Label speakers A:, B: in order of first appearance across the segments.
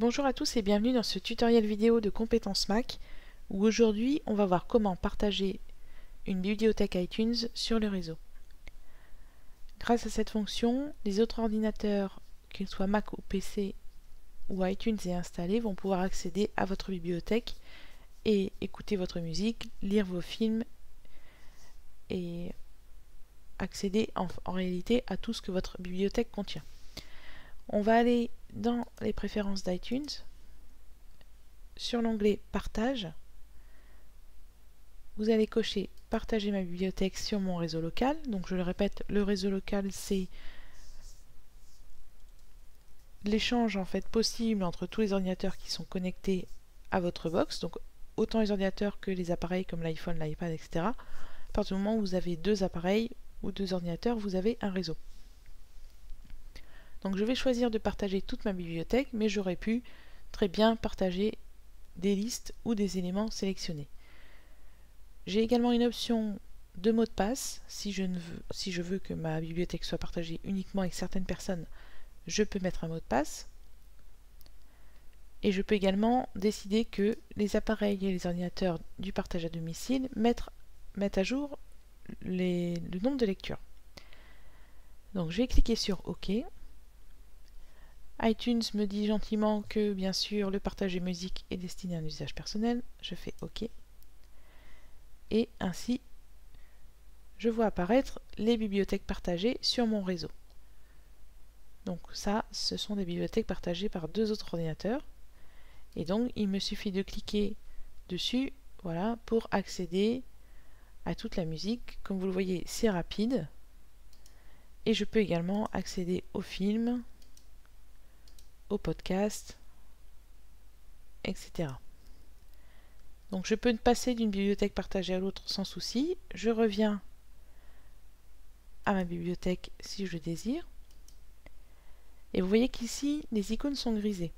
A: Bonjour à tous et bienvenue dans ce tutoriel vidéo de compétences Mac où aujourd'hui on va voir comment partager une bibliothèque iTunes sur le réseau. Grâce à cette fonction, les autres ordinateurs, qu'ils soient Mac ou PC où iTunes est installé, vont pouvoir accéder à votre bibliothèque et écouter votre musique, lire vos films et accéder en réalité à tout ce que votre bibliothèque contient. On va aller dans les préférences d'iTunes, sur l'onglet Partage, vous allez cocher Partager ma bibliothèque sur mon réseau local. Donc je le répète, le réseau local c'est l'échange en fait possible entre tous les ordinateurs qui sont connectés à votre box, donc autant les ordinateurs que les appareils comme l'iPhone, l'iPad, etc. À partir du moment où vous avez deux appareils ou deux ordinateurs, vous avez un réseau. Donc je vais choisir de partager toute ma bibliothèque, mais j'aurais pu très bien partager des listes ou des éléments sélectionnés. J'ai également une option de mot de passe. Si je veux que ma bibliothèque soit partagée uniquement avec certaines personnes, je peux mettre un mot de passe. Et je peux également décider que les appareils et les ordinateurs du partage à domicile mettent à jour le nombre de lectures. Donc je vais cliquer sur OK. iTunes me dit gentiment que bien sûr le partage de musique est destiné à un usage personnel. Je fais OK. Et ainsi, je vois apparaître les bibliothèques partagées sur mon réseau. Donc ça, ce sont des bibliothèques partagées par deux autres ordinateurs. Et donc, il me suffit de cliquer dessus, voilà, pour accéder à toute la musique. Comme vous le voyez, c'est rapide. Et je peux également accéder aux films, aux podcasts, etc. Donc je peux passer d'une bibliothèque partagée à l'autre sans souci. Je reviens à ma bibliothèque si je le désire. Et vous voyez qu'ici, les icônes sont grisées.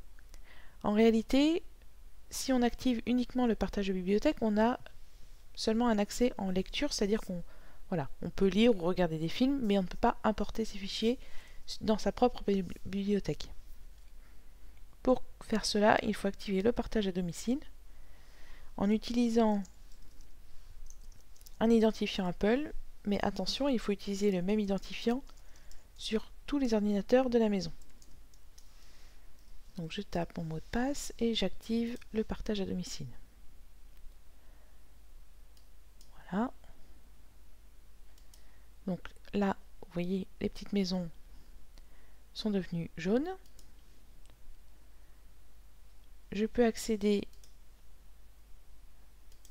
A: En réalité, si on active uniquement le partage de bibliothèque, on a seulement un accès en lecture, c'est-à-dire qu'on on peut lire ou regarder des films, mais on ne peut pas importer ces fichiers dans sa propre bibliothèque. Pour faire cela, il faut activer le partage à domicile en utilisant un identifiant Apple, mais attention, il faut utiliser le même identifiant sur tous les ordinateurs de la maison. Donc je tape mon mot de passe et j'active le partage à domicile. Voilà. Donc là, vous voyez, les petites maisons sont devenues jaunes. Je peux accéder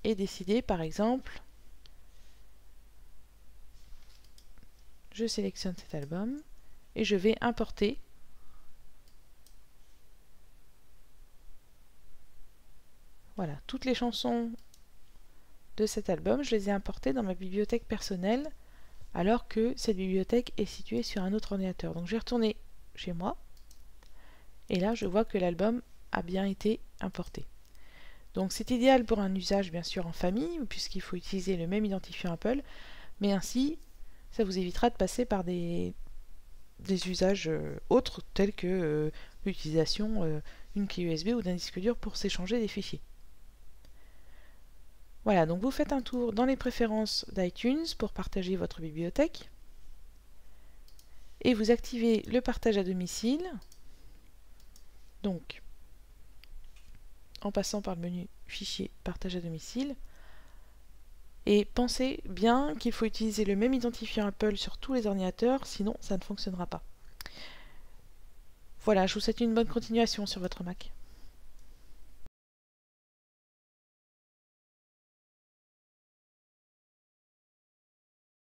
A: et décider, par exemple, je sélectionne cet album et je vais importer toutes les chansons de cet album, je les ai importées dans ma bibliothèque personnelle alors que cette bibliothèque est située sur un autre ordinateur. Donc je vais retourner chez moi et là je vois que l'album a bien été importé. Donc c'est idéal pour un usage bien sûr en famille puisqu'il faut utiliser le même identifiant Apple, mais ainsi ça vous évitera de passer par des usages autres tels que l'utilisation d'une clé USB ou d'un disque dur pour s'échanger des fichiers. Voilà, donc vous faites un tour dans les préférences d'iTunes pour partager votre bibliothèque et vous activez le partage à domicile, donc en passant par le menu Fichier, Partage à domicile. Et pensez bien qu'il faut utiliser le même identifiant Apple sur tous les ordinateurs, sinon ça ne fonctionnera pas. Voilà, je vous souhaite une bonne continuation sur votre Mac.